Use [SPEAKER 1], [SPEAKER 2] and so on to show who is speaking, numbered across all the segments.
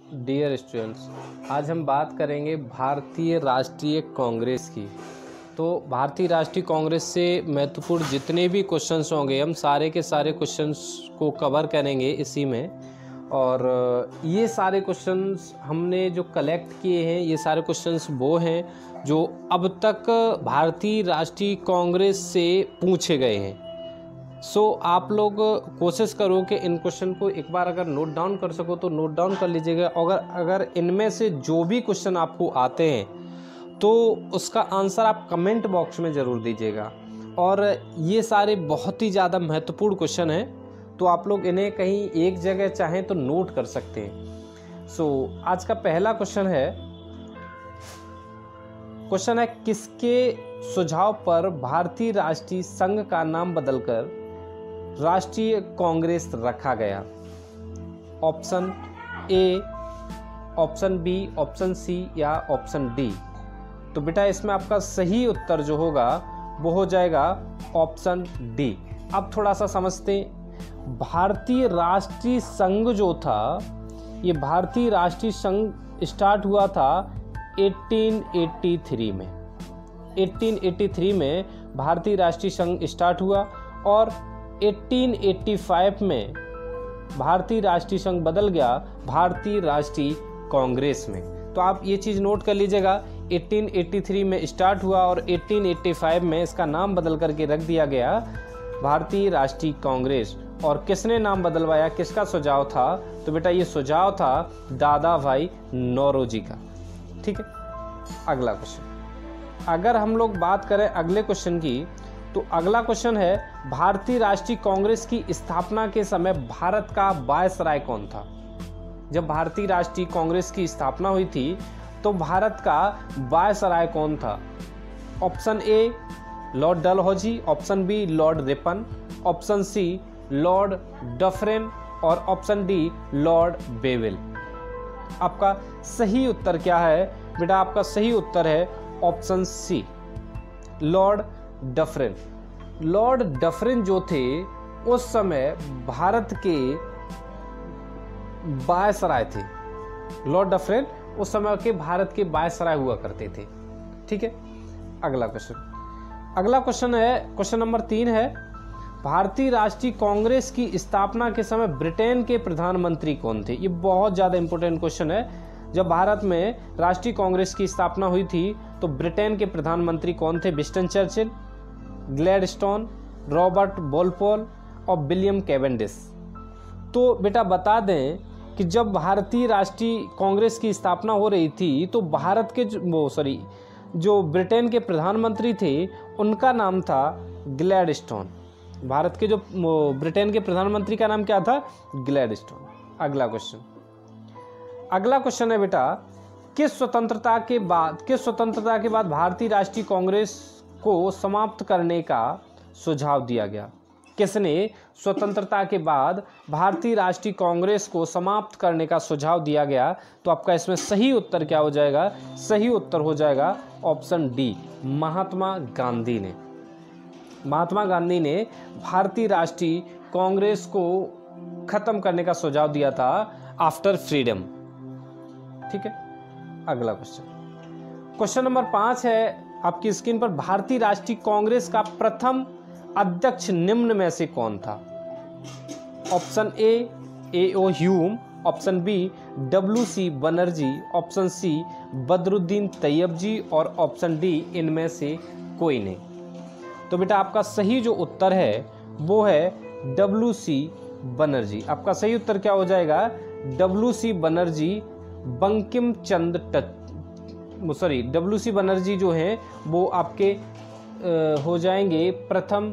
[SPEAKER 1] Dear students, आज हम बात करेंगे भारतीय राष्ट्रीय कांग्रेस की। तो भारतीय राष्ट्रीय कांग्रेस से महत्वपूर्ण जितने भी क्वेश्चंस होंगे हम सारे के सारे क्वेश्चंस को कवर करेंगे इसी में। और ये सारे क्वेश्चंस हमने जो कलेक्ट किए हैं, ये सारे क्वेश्चंस वो हैं जो अब तक भारतीय राष्ट्रीय कांग्रेस से पूछे गए हैं। आप लोग कोशिश करो कि इन क्वेश्चन को एक बार अगर नोट डाउन कर सको तो नोट डाउन कर लीजिएगा। अगर इनमें से जो भी क्वेश्चन आपको आते हैं तो उसका आंसर आप कमेंट बॉक्स में ज़रूर दीजिएगा। और ये सारे बहुत ही ज़्यादा महत्वपूर्ण क्वेश्चन हैं, तो आप लोग इन्हें कहीं एक जगह चाहें तो नोट कर सकते हैं। आज का पहला क्वेश्चन है किसके सुझाव पर भारतीय राष्ट्रीय संघ का नाम बदलकर राष्ट्रीय कांग्रेस रखा गया? Option A, option B, option C या ऑप्शन डी? तो बेटा इसमें आपका सही उत्तर जो होगा वो हो जाएगा ऑप्शन डी। अब थोड़ा सा समझते हैं। भारतीय राष्ट्रीय संघ जो था, ये भारतीय राष्ट्रीय संघ स्टार्ट हुआ था 1883 में। 1883 में भारतीय राष्ट्रीय संघ स्टार्ट हुआ और 1885 में भारतीय राष्ट्रीय संघ बदल गया भारतीय राष्ट्रीय कांग्रेस में। तो आप ये चीज़ नोट कर लीजिएगा, 1883 में स्टार्ट हुआ और 1885 में इसका नाम बदल करके रख दिया गया भारतीय राष्ट्रीय कांग्रेस। और किसने नाम बदलवाया, किसका सुझाव था? तो बेटा ये सुझाव था दादा भाई नौरोजी का। ठीक है, अगला क्वेश्चन। अगर हम लोग बात करें अगले क्वेश्चन की, तो अगला क्वेश्चन है भारतीय राष्ट्रीय कांग्रेस की स्थापना के समय भारत का वायसराय कौन था? जब भारतीय राष्ट्रीय कांग्रेस की स्थापना हुई थी तो भारत का वायसराय कौन था? Option A Lord Dalhousie, option B Lord Ripon, option C Lord Dufferin और ऑप्शन डी लॉर्ड बेविल। आपका सही उत्तर क्या है बेटा? आपका सही उत्तर है ऑप्शन सी लॉर्ड डफरेन। लॉर्ड डफरेन जो थे उस समय भारत के वायसराय थे। लॉर्ड डफरेन उस समय के भारत के वायसराय हुआ करते थे। ठीक है, अगला क्वेश्चन है क्वेश्चन नंबर 3 है भारतीय राष्ट्रीय कांग्रेस की स्थापना के समय ब्रिटेन के प्रधानमंत्री कौन थे? ये बहुत ज़्यादा इंपॉर्टेंट क्वेश्चन है। जब भारत में राष्ट्रीय कांग्रेस की स्थापना हुई थी तो ब्रिटेन के प्रधानमंत्री कौन थे? Winston Churchill, Gladstone, Robert Walpole और विलियम कैवेंडिश। तो बेटा बता दें कि जब भारतीय राष्ट्रीय कांग्रेस की स्थापना हो रही थी तो भारत के जो ब्रिटेन के प्रधानमंत्री थे उनका नाम था ग्लैडस्टोन। भारत के जो ब्रिटेन के प्रधानमंत्री का नाम क्या था? ग्लैडस्टोन। अगला क्वेश्चन है बेटा किस स्वतंत्रता के बाद भारतीय राष्ट्रीय कांग्रेस को समाप्त करने का सुझाव दिया गया? किसने स्वतंत्रता के बाद भारतीय राष्ट्रीय कांग्रेस को समाप्त करने का सुझाव दिया गया? तो आपका इसमें सही उत्तर क्या हो जाएगा? सही उत्तर हो जाएगा ऑप्शन डी, महात्मा गांधी ने। महात्मा गांधी ने भारतीय राष्ट्रीय कांग्रेस को खत्म करने का सुझाव दिया था आफ्टर फ्रीडम। ठीक है, अगला क्वेश्चन नंबर 5 है आपकी स्क्रीन पर। भारतीय राष्ट्रीय कांग्रेस का प्रथम अध्यक्ष निम्न में से कौन था? Option A O Hume, option B WC Banerjee, option C Badruddin Tyabji और ऑप्शन डी इनमें से कोई नहीं। तो बेटा आपका सही जो उत्तर है वो है WC बनर्जी। आपका सही उत्तर क्या हो जाएगा? WC बनर्जी बंकिम चंद्र WC बनर्जी जो हैं वो आपके हो जाएंगे प्रथम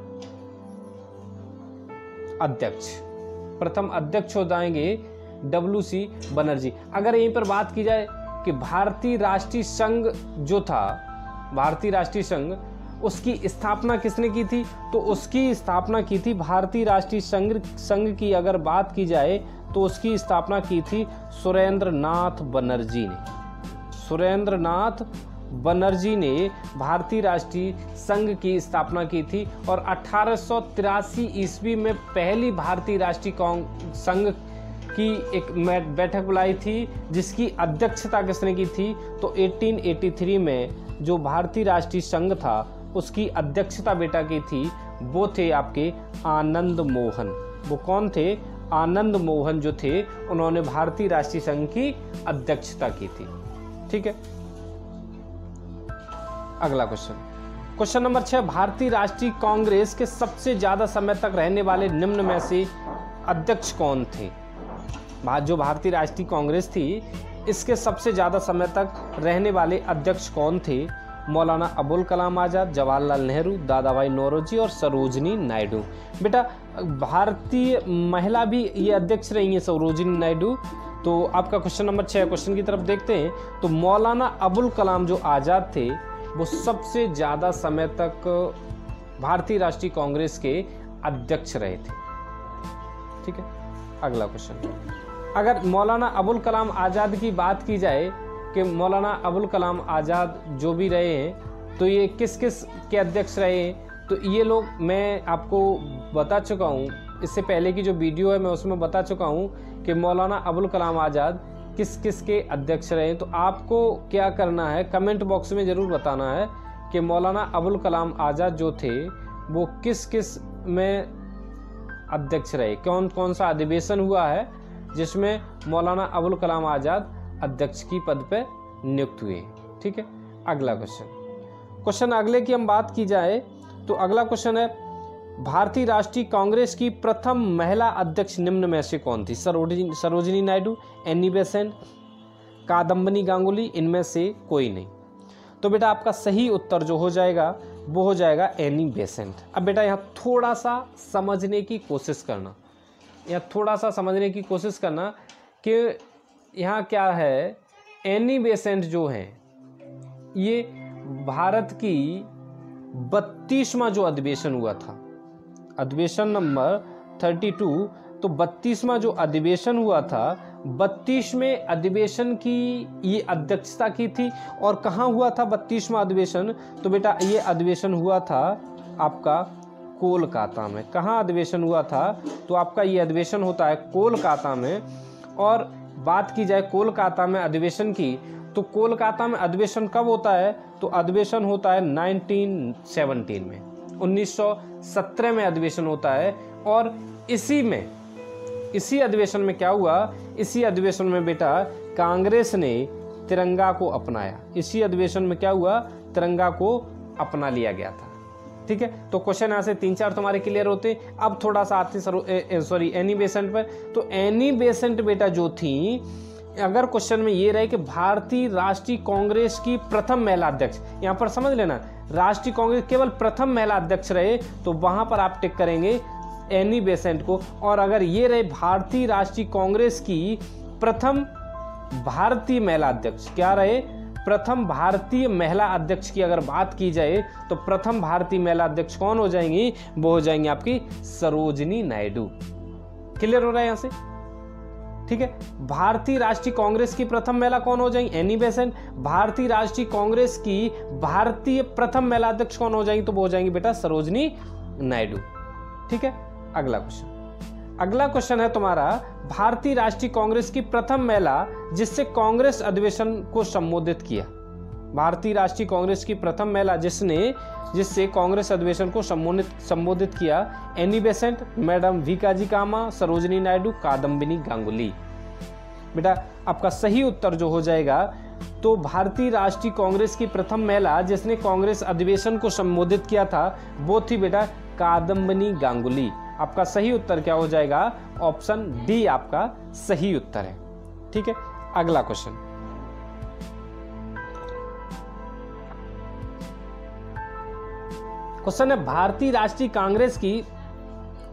[SPEAKER 1] अध्यक्ष हो जाएंगे WC बनर्जी। अगर यहीं पर बात की जाए कि भारतीय राष्ट्रीय संघ जो था, भारतीय राष्ट्रीय संघ उसकी स्थापना किसने की थी? तो उसकी स्थापना की थी भारतीय राष्ट्रीय संघ की अगर बात की जाए तो उसकी स्थापना की थी सुरेंद्र नाथ बनर्जी ने। सुरेंद्र नाथ बनर्जी ने भारतीय राष्ट्रीय संघ की स्थापना की थी और 1883 ईस्वी में पहली भारतीय राष्ट्रीय संघ की एक बैठक बुलाई थी जिसकी अध्यक्षता किसने की थी? तो 1883 में जो भारतीय राष्ट्रीय संघ था उसकी अध्यक्षता बेटा की थी, वो थे आपके आनंद मोहन। वो कौन थे? आनंद मोहन जो थे उन्होंने भारतीय राष्ट्रीय संघ की अध्यक्षता की थी। ठीक है, अगला क्वेश्चन नंबर 6, भारतीय राष्ट्रीय कांग्रेस के सबसे ज्यादा समय तक रहने वाले निम्न में से अध्यक्ष कौन थे? जो भारतीय राष्ट्रीय कांग्रेस थी इसके सबसे ज्यादा समय तक रहने वाले अध्यक्ष कौन थे? मौलाना अबुल कलाम आजाद, जवाहरलाल नेहरू, दादा भाई नौरोजी और सरोजिनी नायडू। बेटा भारतीय महिला भी ये अध्यक्ष रही हैं, सरोजिनी नायडू। तो आपका क्वेश्चन नंबर 6 क्वेश्चन की तरफ देखते हैं। तो मौलाना अबुल कलाम जो आजाद थे वो सबसे ज़्यादा समय तक भारतीय राष्ट्रीय कांग्रेस के अध्यक्ष रहे थे। ठीक है, अगला क्वेश्चन, अगर मौलाना अबुल कलाम आज़ाद की बात की जाए कि मौलाना अबुल कलाम आज़ाद जो भी रहे हैं तो ये किस किस के अध्यक्ष रहे हैं? तो ये लोग मैं आपको बता चुका हूँ, इससे पहले की जो वीडियो है मैं उसमें बता चुका हूँ कि मौलाना अबुल कलाम आज़ाद किस किस के अध्यक्ष रहे हैं। तो आपको क्या करना है, कमेंट बॉक्स में ज़रूर बताना है कि मौलाना अबुल कलाम आज़ाद जो थे वो किस किस में अध्यक्ष रहे, कौन कौन सा अधिवेशन हुआ है जिसमें मौलाना अबुल कलाम आज़ाद अध्यक्ष की पद पे नियुक्त हुए। ठीक है, अगला क्वेश्चन अगले की हम बात की जाए तो अगला क्वेश्चन है, भारतीय राष्ट्रीय कांग्रेस की प्रथम महिला अध्यक्ष निम्न में से कौन थी? सरोजिनी नायडू, एनी बेसेंट, कादम्बनी गांगुली, इनमें से कोई नहीं। तो बेटा आपका सही उत्तर जो हो जाएगा वो हो जाएगा एनी बेसेंट। अब बेटा यहाँ थोड़ा सा समझने की कोशिश करना, कि यहाँ क्या है, एनी बेसेंट जो है ये भारत की 32वां जो अधिवेशन हुआ था, अधिवेशन नंबर 32, तो 32वां जो अधिवेशन हुआ था 32वें अधिवेशन की ये अध्यक्षता की थी। और कहाँ हुआ था 32वां अधिवेशन? तो बेटा ये अधिवेशन हुआ था आपका कोलकाता में। कहाँ अधिवेशन हुआ था? तो आपका ये अधिवेशन होता है कोलकाता में। और बात की जाए कोलकाता में अधिवेशन की, तो कोलकाता में अधिवेशन कब होता है? तो अधिवेशन होता है 1917 में, 1917 में अधिवेशन होता है। और इसी अधिवेशन में क्या हुआ? इसी अधिवेशन में बेटा कांग्रेस ने तिरंगा को अपनाया। इसी अधिवेशन में क्या हुआ? तिरंगा को अपना लिया गया था। ठीक है, तो क्वेश्चन यहाँ से 3-4 तुम्हारे क्लियर होते। अब थोड़ा सा आते एनी बेसेंट पर। तो एनी बेसेंट बेटा जो थी, अगर क्वेश्चन में ये रहे कि भारतीय राष्ट्रीय कांग्रेस की प्रथम महिला अध्यक्ष, यहाँ पर समझ लेना राष्ट्रीय कांग्रेस केवल प्रथम महिला अध्यक्ष रहे, तो वहां पर आप टिक करेंगे एनी बेसेंट को। और अगर ये रहे भारतीय राष्ट्रीय कांग्रेस की प्रथम भारतीय महिला अध्यक्ष, क्या रहे? प्रथम भारतीय महिला अध्यक्ष की अगर बात की जाए तो प्रथम भारतीय महिला अध्यक्ष कौन हो जाएंगी? वो हो जाएंगी आपकी सरोजिनी नायडू। क्लियर हो रहा है यहाँ से? ठीक है, भारतीय राष्ट्रीय कांग्रेस की प्रथम महिला कौन हो जाएंगी? Annie Besant. भारतीय राष्ट्रीय कांग्रेस की भारतीय प्रथम महिला अध्यक्ष कौन हो जाएंगी? तो वो हो जाएंगी बेटा सरोजिनी नायडू। ठीक है, अगला क्वेश्चन है तुम्हारा, भारतीय राष्ट्रीय कांग्रेस की प्रथम महिला जिससे कांग्रेस अधिवेशन को संबोधित किया। भारतीय राष्ट्रीय कांग्रेस की प्रथम महिला जिससे कांग्रेस अधिवेशन को संबोधित किया। एनी बेसेंट, मैडम वीकाजी कामा, सरोजिनी नायडू, कादम्बिनी गांगुली। बेटा आपका सही उत्तर जो हो जाएगा, तो भारतीय राष्ट्रीय कांग्रेस की प्रथम महिला जिसने कांग्रेस अधिवेशन को संबोधित किया था वो थी बेटा कादम्बिनी गांगुली। आपका सही उत्तर क्या हो जाएगा? ऑप्शन डी आपका सही उत्तर है। ठीक है, अगला क्वेश्चन है, भारतीय राष्ट्रीय कांग्रेस की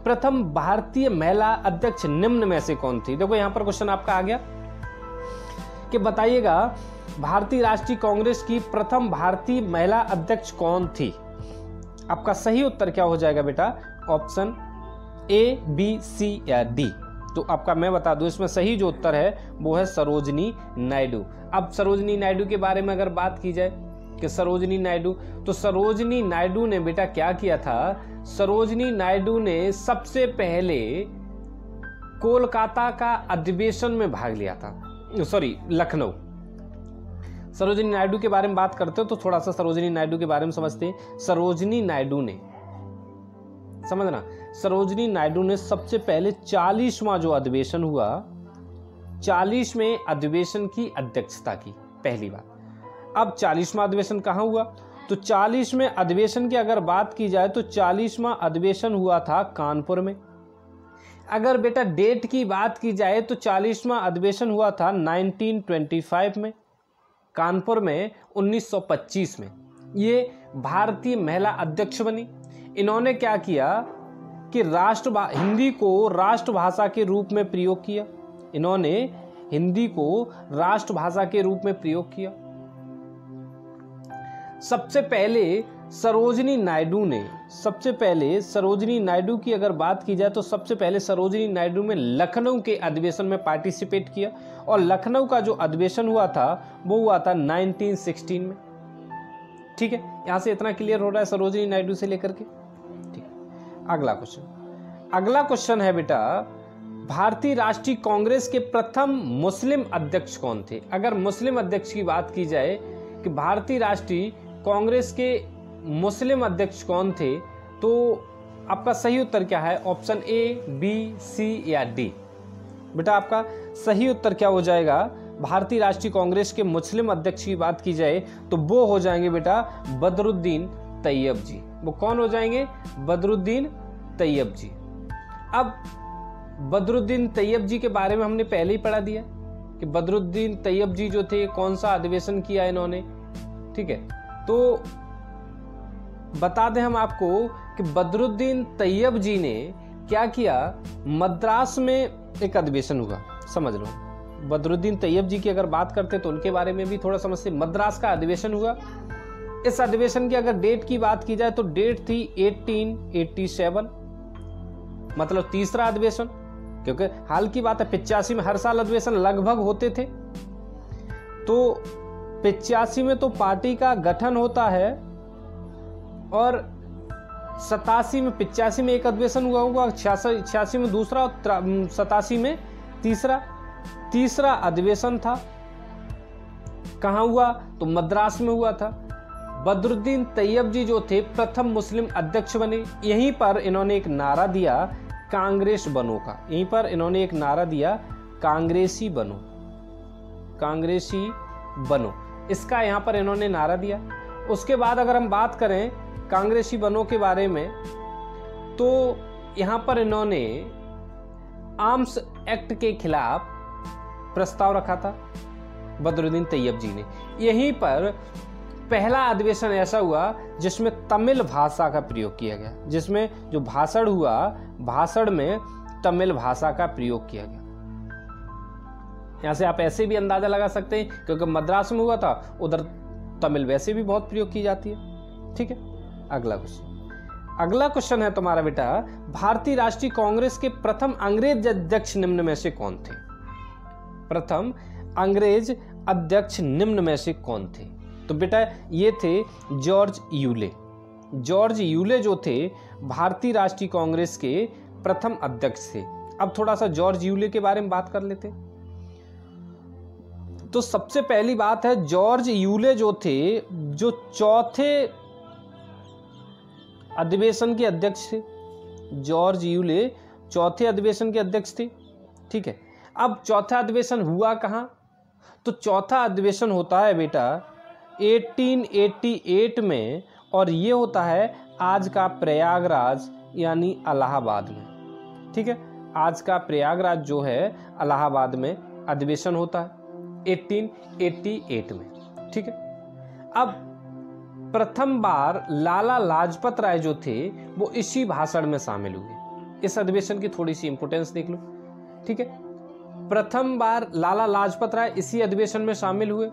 [SPEAKER 1] प्रथम भारतीय महिला अध्यक्ष निम्न में से कौन थी? देखो यहां पर क्वेश्चन आपका आ गया कि बताइएगा भारतीय राष्ट्रीय कांग्रेस की प्रथम भारतीय महिला अध्यक्ष कौन थी? आपका सही उत्तर क्या हो जाएगा बेटा? ऑप्शन ए, बी, सी या डी। तो आपका मैं बता दूं, इसमें सही जो उत्तर है वो है सरोजिनी नायडू। अब सरोजिनी नायडू के बारे में अगर बात की जाए कि सरोजिनी नायडू, तो सरोजिनी नायडू ने बेटा क्या किया था? सरोजिनी नायडू ने सबसे पहले कोलकाता का अधिवेशन में भाग लिया था, सॉरी लखनऊ। सरोजिनी नायडू के बारे में बात करते हो तो थोड़ा सा सरोजिनी नायडू के बारे में समझते हैं। सरोजिनी नायडू ने, समझना, सरोजिनी नायडू ने सबसे पहले 40वां जो अधिवेशन हुआ, 40वें अधिवेशन की अध्यक्षता की पहली बार। अब 40वां अधिवेशन कहाँ हुआ? तो 40वें अधिवेशन की अगर बात की जाए तो 40वां अधिवेशन हुआ था कानपुर में। अगर बेटा डेट की बात की जाए तो 40वां अधिवेशन हुआ था 1925 में, कानपुर में 1925 में। ये भारतीय महिला अध्यक्ष बनी। इन्होंने क्या किया कि हिंदी को राष्ट्रभाषा के रूप में प्रयोग किया। इन्होंने हिंदी को राष्ट्रभाषा के रूप में प्रयोग किया। सबसे पहले सरोजिनी नायडू की अगर बात की जाए तो सबसे पहले सरोजिनी नायडू में लखनऊ के अधिवेशन में पार्टिसिपेट किया, और लखनऊ का जो अधिवेशन हुआ था वो हुआ था 1916 में। ठीक है, यहां से इतना क्लियर हो रहा है सरोजिनी नायडू से लेकर के। ठीक है, अगला क्वेश्चन है बेटा, भारतीय राष्ट्रीय कांग्रेस के प्रथम मुस्लिम अध्यक्ष कौन थे? अगर मुस्लिम अध्यक्ष की बात की जाए कि भारतीय राष्ट्रीय कांग्रेस के मुस्लिम अध्यक्ष कौन थे, तो आपका सही उत्तर क्या है? ऑप्शन ए, बी, सी या डी? बेटा आपका सही उत्तर क्या हो जाएगा? भारतीय राष्ट्रीय कांग्रेस के मुस्लिम अध्यक्ष की बात की जाए तो वो हो जाएंगे बेटा बदरुद्दीन तैयब जी। वो कौन हो जाएंगे? बदरुद्दीन तैयब जी। अब बदरुद्दीन तैयब जी के बारे में हमने पहले ही पढ़ा दिया कि बदरुद्दीन तैयब जी जो थे कौन सा अधिवेशन किया इन्होंने। ठीक है, तो बता दें हम आपको कि बदरुद्दीन तैयब जी ने क्या किया, मद्रास में एक अधिवेशन हुआ। समझ लो, बदरुद्दीन तैयब जी की अगर बात करते तो उनके बारे में भी थोड़ा समझते। मद्रास का अधिवेशन हुआ। इस अधिवेशन की अगर डेट की बात की जाए तो डेट थी 1887, मतलब तीसरा अधिवेशन, क्योंकि हाल की बात है 85 में हर साल अधिवेशन लगभग होते थे। तो 85 में तो पार्टी का गठन होता है, और 87 में 85 में एक अधिवेशन हुआ होगा, 86 में दूसरा, 87 में तीसरा अधिवेशन था। कहाँ हुआ? तो मद्रास में हुआ था। बदरुद्दीन तैयब जी जो थे प्रथम मुस्लिम अध्यक्ष बने। यहीं पर इन्होंने एक नारा दिया कांग्रेस बनो का। यहीं पर इन्होंने एक नारा दिया कांग्रेसी बनो, कांग्रेसी बनो, इसका यहाँ पर इन्होंने नारा दिया। उसके बाद अगर हम बात करें कांग्रेसी बनो के बारे में, तो यहाँ पर इन्होंने आर्म्स एक्ट के खिलाफ प्रस्ताव रखा था बदरुद्दीन तैयब जी ने। यहीं पर पहला अधिवेशन ऐसा हुआ जिसमें तमिल भाषा का प्रयोग किया गया, जिसमें जो भाषण हुआ, भाषण में तमिल भाषा का प्रयोग किया गया। यहां से आप ऐसे भी अंदाजा लगा सकते हैं क्योंकि मद्रास में हुआ था, उधर तमिल वैसे भी बहुत प्रयोग की जाती है। ठीक है, अगला क्वेश्चन है तुम्हारा बेटा, भारतीय राष्ट्रीय कांग्रेस के प्रथम अंग्रेज अध्यक्ष निम्न में से कौन थे? प्रथम अंग्रेज अध्यक्ष निम्न में से कौन थे? तो बेटा ये थे जॉर्ज यूले। जॉर्ज यूले जो थे भारतीय राष्ट्रीय कांग्रेस के प्रथम अध्यक्ष थे। अब थोड़ा सा जॉर्ज यूले के बारे में बात कर लेते हैं। तो सबसे पहली बात है, जॉर्ज यूले जो थे, जो चौथे अधिवेशन के अध्यक्ष थे। जॉर्ज यूले चौथे अधिवेशन के अध्यक्ष थे। ठीक है, अब चौथा अधिवेशन हुआ कहाँ? तो चौथा अधिवेशन होता है बेटा 1888 में, और ये होता है आज का प्रयागराज यानी इलाहाबाद में। ठीक है, आज का प्रयागराज जो है इलाहाबाद में अधिवेशन होता है 1888 में। ठीक है, अब प्रथम बार लाला लाजपत राय जो थे वो इसी भाषण में शामिल हुए। इस अधिवेशन की थोड़ी सी इंपोर्टेंस देख लो। ठीक है, प्रथम बार लाला लाजपत राय इसी अधिवेशन में शामिल हुए।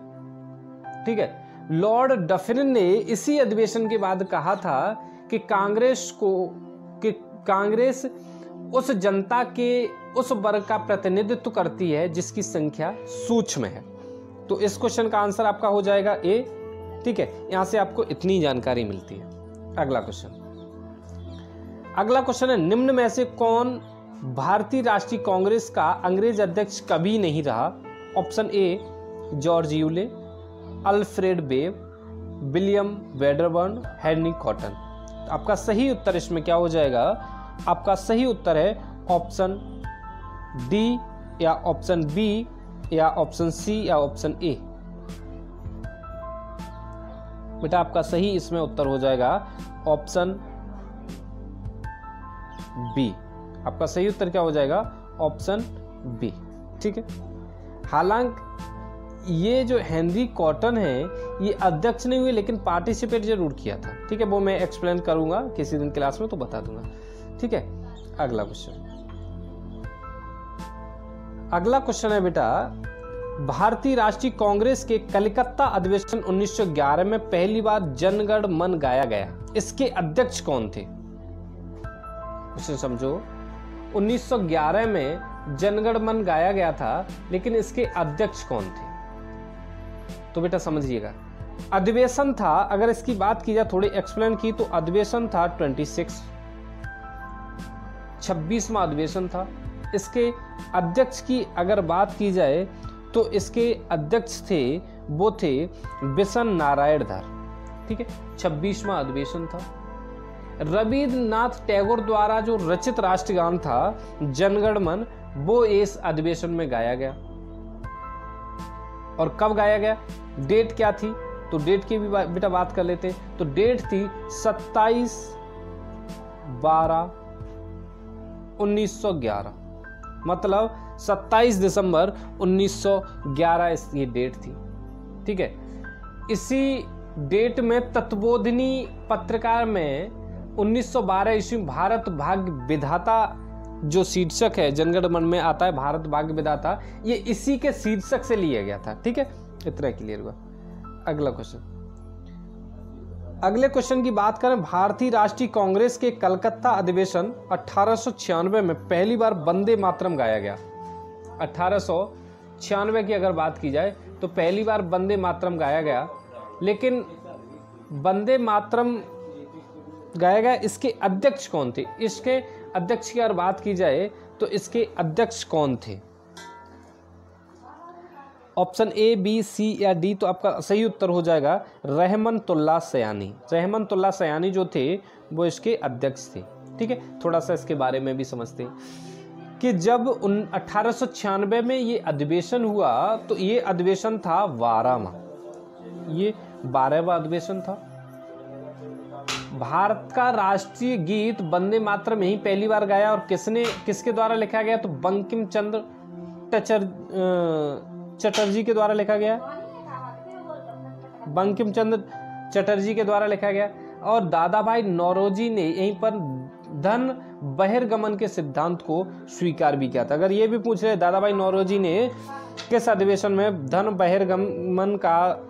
[SPEAKER 1] ठीक है, लॉर्ड डफरिन ने इसी अधिवेशन के बाद कहा था कि कांग्रेस उस जनता के उस वर्ग का प्रतिनिधित्व करती है जिसकी संख्या सूक्ष्म है। तो इस क्वेश्चन का आंसर आपका हो जाएगा ए। ठीक है, यहां से आपको इतनी जानकारी मिलती है। अगला क्वेश्चन है, निम्न में से कौन भारतीय राष्ट्रीय कांग्रेस का अंग्रेज अध्यक्ष कभी नहीं रहा? Option A George Yule, Alfred Webb, William Wedderburn, Henry Cotton. आपका सही उत्तर इसमें क्या हो जाएगा? आपका सही उत्तर है ऑप्शन डी या ऑप्शन बी या ऑप्शन सी या ऑप्शन ए। बेटा आपका सही इसमें उत्तर हो जाएगा ऑप्शन बी। आपका सही उत्तर क्या हो जाएगा? Option B. ठीक है। हालांकि ये जो हेनरी कॉटन है ये अध्यक्ष नहीं हुए लेकिन पार्टिसिपेट जरूर किया था। ठीक है, वो मैं एक्सप्लेन करूंगा किसी दिन क्लास में तो बता दूंगा। ठीक है, अगला क्वेश्चन। अगला क्वेश्चन है बेटा, भारतीय राष्ट्रीय कांग्रेस के कलकत्ता अधिवेशन 1911 में पहली बार जनगण मन गाया गया, इसके अध्यक्ष कौन थे? क्वेश्चन समझो। 1911 में जनगण मन गाया गया था लेकिन इसके अध्यक्ष कौन थे? तो बेटा समझिएगा, अधिवेशन था, अगर इसकी बात की जाए थोड़ी एक्सप्लेन की तो अधिवेशन था 26वां अधिवेशन था। इसके अध्यक्ष की अगर बात की जाए तो इसके अध्यक्ष थे वो थे बिशन नारायण धर। ठीक है, 26वां अधिवेशन था। रविन्द्रनाथ टैगोर द्वारा जो रचित राष्ट्रगान था जनगण मन वो इस अधिवेशन में गाया गया। और कब गाया गया, डेट क्या थी? तो डेट की भी बेटा बात कर लेते। तो डेट थी 27/12/1911, मतलब 27 दिसंबर 1911 ये डेट थी। ठीक है, इसी डेट में तत्वबोधिनी पत्रिका में 1912 ईस्वी भारत भाग्य विधाता जो शीर्षक है जनगण मन में आता है, भारत भाग्य विधाता, ये इसी के शीर्षक से लिया गया था। ठीक है, इतना क्लियर हुआ। अगला क्वेश्चन। अगले क्वेश्चन की बात करें, भारतीय राष्ट्रीय कांग्रेस के कलकत्ता अधिवेशन 1896 में पहली बार वंदे मातरम गाया गया। 1896 की अगर बात की जाए तो पहली बार वंदे मातरम गाया गया, लेकिन वंदे मातरम गाया गया, इसके अध्यक्ष कौन थे? इसके अध्यक्ष की अगर बात की जाए तो इसके अध्यक्ष कौन थे? ऑप्शन ए, बी, सी या डी। तो आपका सही उत्तर हो जाएगा रहमतुल्लाह सयानी। रहमतुल्लाह सयानी जो थे वो इसके अध्यक्ष थे। ठीक है, थोड़ा सा इसके बारे में भी समझते हैं कि जब 1896 में ये अधिवेशन हुआ तो ये अधिवेशन था 12वां, ये 12वां अधिवेशन था। भारत का राष्ट्रीय गीत वंदे मातरम यही पहली बार गाया और किसके द्वारा लिखा गया? तो बंकिम चंद्र चटर्जी के द्वारा लिखा गया। बंकिम चंद्र चटर्जी के द्वारा लिखा गया। और दादा भाई नौरोजी ने यहीं पर धन बहिर्गमन के सिद्धांत को स्वीकार भी किया था। अगर ये भी पूछ रहे दादा भाई नौरोजी ने किस अधिवेशन में धन बहिर्गमन का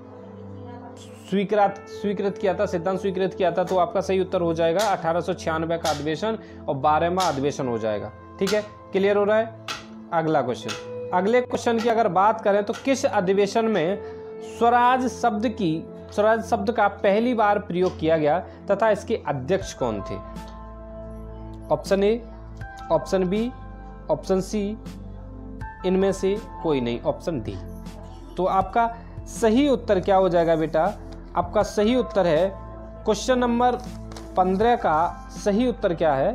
[SPEAKER 1] स्वीकृत किया था, सिद्धांत स्वीकृत किया था, तो आपका सही उत्तर हो जाएगा 1896 का अधिवेशन और 12वां अधिवेशन हो जाएगा। ठीक है, क्लियर हो रहा है। अगला क्वेश्चन। अगले क्वेश्चन की अगर बात करें तो किस अधिवेशन में स्वराज शब्द का पहली बार प्रयोग किया गया तथा इसके अध्यक्ष कौन थे? Option A, option B, option C, इनमें से कोई नहीं, ऑप्शन डी। तो आपका सही उत्तर क्या हो जाएगा बेटा? आपका सही उत्तर है क्वेश्चन नंबर 15 का सही उत्तर क्या है?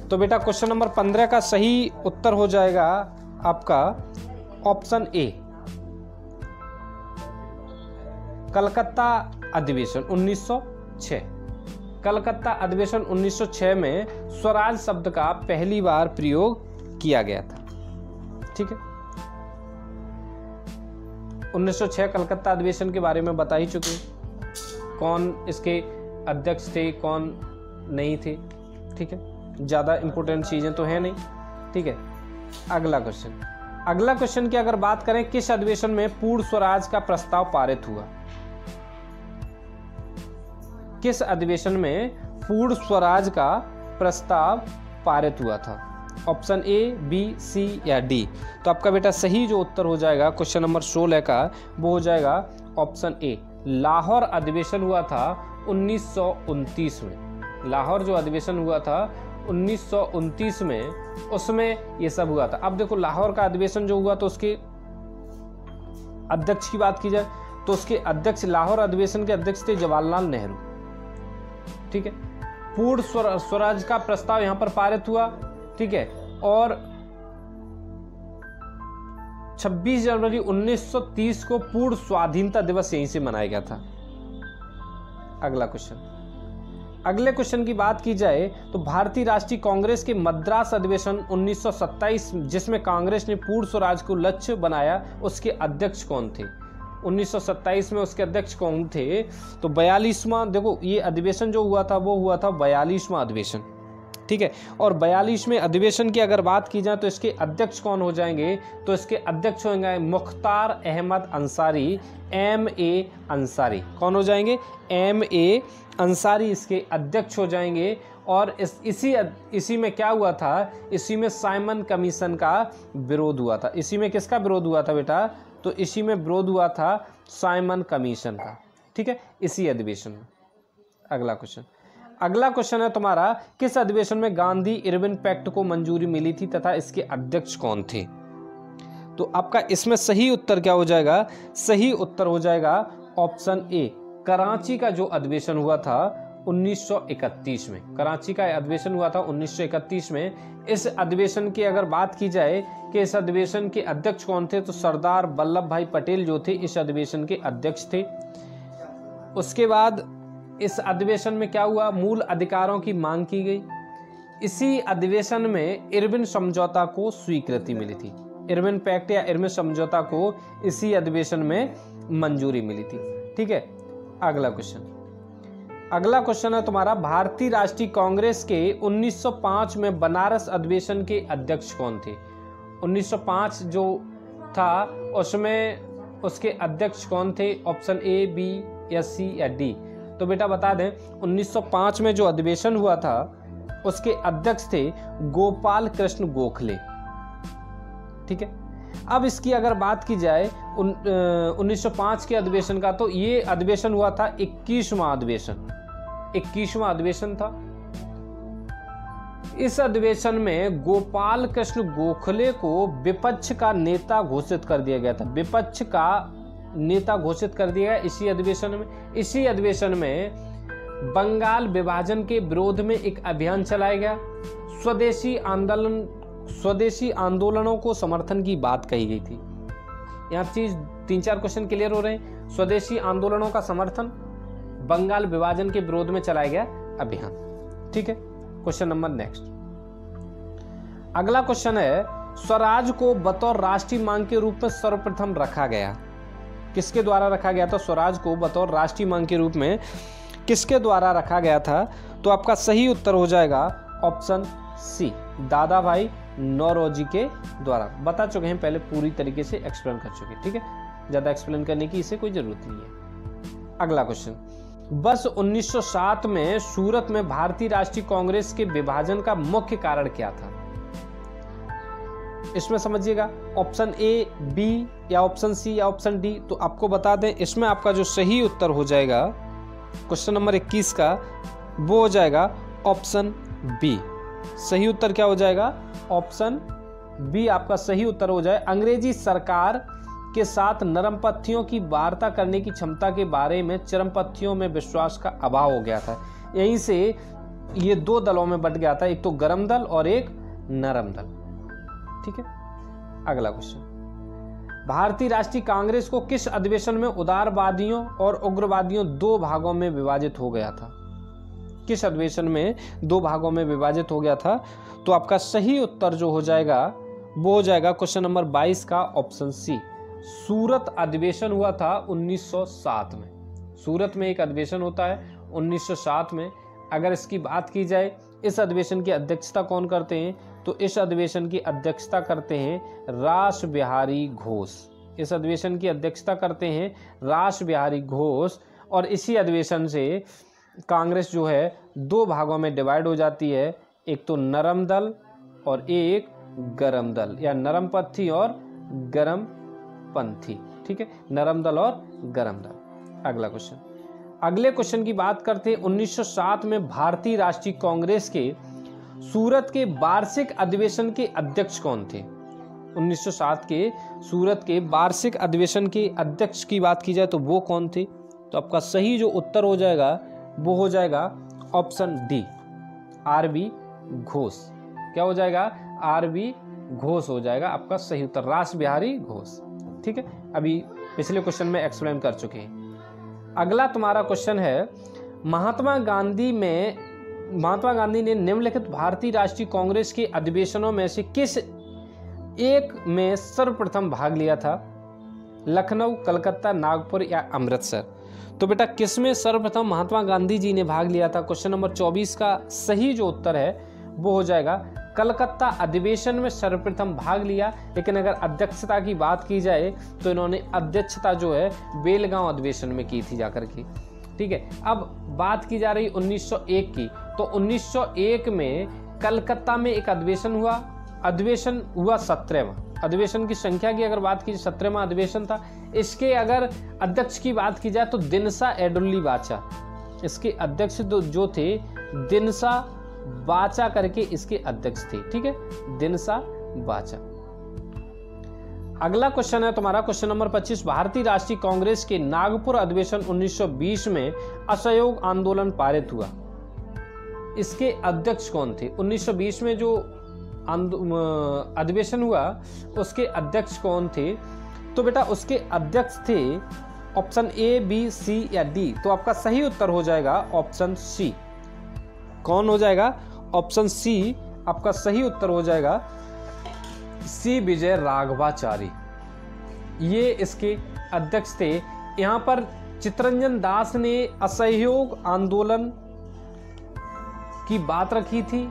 [SPEAKER 1] तो बेटा क्वेश्चन नंबर 15 का सही उत्तर हो जाएगा आपका ऑप्शन ए, कलकत्ता अधिवेशन 1906। कलकत्ता अधिवेशन 1906 में स्वराज शब्द का पहली बार प्रयोग किया गया था। ठीक है, 1906 कलकत्ता अधिवेशन के बारे में बता ही चुके, कौन इसके अध्यक्ष थे कौन नहीं थे। ठीक है, ज़्यादा इंपॉर्टेंट चीज़ें तो है नहीं। ठीक है, अगला क्वेश्चन। अगला क्वेश्चन की अगर बात करें, किस अधिवेशन में पूर्ण स्वराज का प्रस्ताव पारित हुआ? किस अधिवेशन में पूर्ण स्वराज का प्रस्ताव पारित हुआ था? ऑप्शन ए, बी, सी या डी। तो आपका बेटा सही जो उत्तर हो जाएगा क्वेश्चन नंबर 16 का वो हो जाएगा ऑप्शन ए, लाहौर अधिवेशन हुआ था 1929 में। लाहौर जो अधिवेशन हुआ था 1929 में, उसमें ये सब हुआ था। अब देखो लाहौर का अधिवेशन जो हुआ तो उसके अध्यक्ष की बात की जाए तो उसके अध्यक्ष, लाहौर अधिवेशन के अध्यक्ष थे जवाहरलाल नेहरू। ठीक है, पूर्ण स्वराज का प्रस्ताव यहां पर पारित हुआ। ठीक है, और 26 जनवरी 1930 को पूर्ण स्वाधीनता दिवस यहीं से मनाया गया था। अगला क्वेश्चन, अगले क्वेश्चन की बात की जाए तो भारतीय राष्ट्रीय कांग्रेस के मद्रास अधिवेशन 1927 जिसमें कांग्रेस ने पूर्ण स्वराज को लक्ष्य बनाया, उसके अध्यक्ष कौन थे? 1927 में उसके अध्यक्ष कौन थे? तो 42वां, देखो ये अधिवेशन जो हुआ था वो हुआ था 42वां अधिवेशन। ठीक है, और 42वें अधिवेशन की अगर बात की जाए तो इसके अध्यक्ष कौन हो जाएंगे? तो इसके अध्यक्ष होंगे मुख्तार अहमद अंसारी, MA अंसारी। कौन हो जाएंगे? MA अंसारी इसके अध्यक्ष हो जाएंगे। और इसी में क्या हुआ था? इसी में साइमन कमीशन का विरोध हुआ था। इसी में किसका विरोध हुआ था बेटा? तो इसी में विरोध हुआ था साइमन कमीशन का। ठीक है, इसी अधिवेशन में। अगला क्वेश्चन, अगला क्वेश्चन है तुम्हारा, किस अधिवेशन में गांधी इरविन पैक्ट को मंजूरी मिली थी तथा इसके अध्यक्ष कौन थे? तो आपका इसमें सही उत्तर क्या हो जाएगा? सही उत्तर हो जाएगा ऑप्शन ए, कराची का जो अधिवेशन हुआ था 1931 में। कराची का अधिवेशन हुआ था 1931 में। इस अधिवेशन की अगर बात की जाए कि इस अधिवेशन के अध्यक्ष कौन थे, तो सरदार वल्लभ भाई पटेल जो थे इस अधिवेशन के अध्यक्ष थे। उसके बाद इस अधिवेशन में क्या हुआ? मूल अधिकारों की मांग की गई। इसी अधिवेशन में इरविन समझौता को स्वीकृति मिली थी। इरविन पैक्ट या इरविन समझौता को इसी अधिवेशन में मंजूरी मिली थी। ठीक है, अगला क्वेश्चन, अगला क्वेश्चन है तुम्हारा, भारतीय राष्ट्रीय कांग्रेस के 1905 में बनारस अधिवेशन के अध्यक्ष कौन थे? 1905 जो था उसमें उसके अध्यक्ष कौन थे? ऑप्शन A, B या C या D? तो बेटा बता दें, 1905 में जो अधिवेशन हुआ था उसके अध्यक्ष थे गोपाल कृष्ण गोखले। ठीक है, अब इसकी अगर बात की जाए 1905 के अधिवेशन का, तो ये अधिवेशन हुआ था 21वां अधिवेशन। 21वां अधिवेशन था। इस अधिवेशन में गोपाल कृष्ण गोखले को विपक्ष का नेता घोषित कर दिया गया था। विपक्ष का नेता घोषित कर दिया गया इसी अधिवेशन में। इसी अधिवेशन में बंगाल विभाजन के विरोध में एक अभियान चलाया गया। स्वदेशी आंदोलनों को समर्थन की बात कही गई थी। यहाँ चीज 3-4 क्वेश्चन क्लियर हो रहे हैं। स्वदेशी आंदोलनों का समर्थन, बंगाल विभाजन के विरोध में चलाया गया अभियान। ठीक है, क्वेश्चन नंबर नेक्स्ट, अगला क्वेश्चन है, स्वराज को बतौर राष्ट्रीय मांग के रूप में सर्वप्रथम रखा गया। किसके द्वारा रखा गया था? स्वराज को बतौर राष्ट्रीय मांग के रूप में किसके द्वारा रखा गया था? तो आपका सही उत्तर हो जाएगा ऑप्शन C, दादा भाई नौरोजी के द्वारा। बता चुके हैं पहले, पूरी तरीके से एक्सप्लेन कर चुके। ठीक है, ज्यादा एक्सप्लेन करने की इसे कोई जरूरत नहीं है। अगला क्वेश्चन, वर्ष 1907 में सूरत में भारतीय राष्ट्रीय कांग्रेस के विभाजन का मुख्य कारण क्या था? इसमें समझिएगा, ऑप्शन A, B या ऑप्शन C या ऑप्शन D? तो आपको बता दें, इसमें आपका जो सही उत्तर हो जाएगा क्वेश्चन नंबर 21 का, वो हो जाएगा ऑप्शन B। सही उत्तर क्या हो जाएगा? ऑप्शन B आपका सही उत्तर हो जाए। अंग्रेजी सरकार के साथ नरमपंथियों की वार्ता करने की क्षमता के बारे में चरमपंथियों में विश्वास का अभाव हो गया था। यहीं से ये 2 दलों में बंट गया था, एक तो गरम दल और एक नरम दल। ठीक है, अगला क्वेश्चन, भारतीय राष्ट्रीय कांग्रेस को किस अधिवेशन में उदारवादियों और उग्रवादियों 2 भागों में विभाजित हो गया था? किस अधिवेशन में 2 भागों में विभाजित हो गया था? तो आपका सही उत्तर जो हो जाएगा वो हो जाएगा क्वेश्चन नंबर 22 का ऑप्शन C, सूरत अधिवेशन हुआ था 1907 में। सूरत में एक अधिवेशन होता है 1907 में। अगर इसकी बात की जाए, इस अधिवेशन की अध्यक्षता कौन करते हैं? तो इस अधिवेशन की अध्यक्षता करते हैं रास बिहारी घोष। इस अधिवेशन की अध्यक्षता करते हैं रास बिहारी घोष। और इसी अधिवेशन से कांग्रेस जो है 2 भागों में डिवाइड हो जाती है, एक तो नरम दल और एक गरम दल, या नरमपंथी और गरम पंथी। ठीक है, नरम दल और गरम दल। अगला क्वेश्चन, अगले क्वेश्चन की बात करते हैं 1907 में भारतीय राष्ट्रीय कांग्रेस के सूरत के वार्षिक अधिवेशन के अध्यक्ष कौन थे? 1907 के सूरत के वार्षिक अधिवेशन के अध्यक्ष की बात की जाए तो वो कौन थे? तो आपका सही जो उत्तर हो जाएगा वो हो जाएगा ऑप्शन डी, आर.बी. घोष। क्या हो जाएगा? आर.बी. घोष हो जाएगा आपका सही उत्तर, रास बिहारी घोष। ठीक है, अभी पिछले क्वेश्चन में एक्सप्लेन कर चुके हैं। अगला तुम्हारा क्वेश्चन है, महात्मा गांधी ने निम्नलिखित भारतीय राष्ट्रीय कांग्रेस के अधिवेशनों में से किस एक में सर्वप्रथम भाग लिया था? लखनऊ, कलकत्ता, नागपुर या अमृतसर? तो बेटा किस में सर्वप्रथम महात्मा गांधी जी ने भाग लिया था? क्वेश्चन नंबर 24 का सही जो उत्तर है वो हो जाएगा कलकत्ता अधिवेशन में सर्वप्रथम भाग लिया। लेकिन अगर अध्यक्षता की बात की जाए तो इन्होंने अध्यक्षता जो है बेलगांव अधिवेशन में की थी जाकर के। ठीक है, अब बात की जा रही 1901 की, तो 1901 में कलकत्ता में एक अधिवेशन हुआ 17वां। अधिवेशन की संख्या की अगर बात की 17वां अधिवेशन था। इसके अगर अध्यक्ष की बात की जाए तो दिनसा एडुल्ली बाचा, इसके अध्यक्ष जो थे दिनसा बाचा करके इसके अध्यक्ष थे। ठीक है, दिनसा बाचा। अगला क्वेश्चन है तुम्हारा क्वेश्चन नंबर 25, भारतीय राष्ट्रीय कांग्रेस के नागपुर अधिवेशन 1920 में असहयोग आंदोलन पारित हुआ, इसके अध्यक्ष कौन थे? 1920 में जो अधिवेशन हुआ उसके अध्यक्ष कौन थे? तो बेटा उसके अध्यक्ष थे ऑप्शन ए, बी, सी या डी। तो आपका सही उत्तर हो जाएगा ऑप्शन सी। कौन हो जाएगा? ऑप्शन सी आपका सही उत्तर हो जाएगा, सी विजय राघवाचारी, ये इसके अध्यक्ष थे। यहां पर चित्तरंजन दास ने असहयोग आंदोलन की बात रखी थी।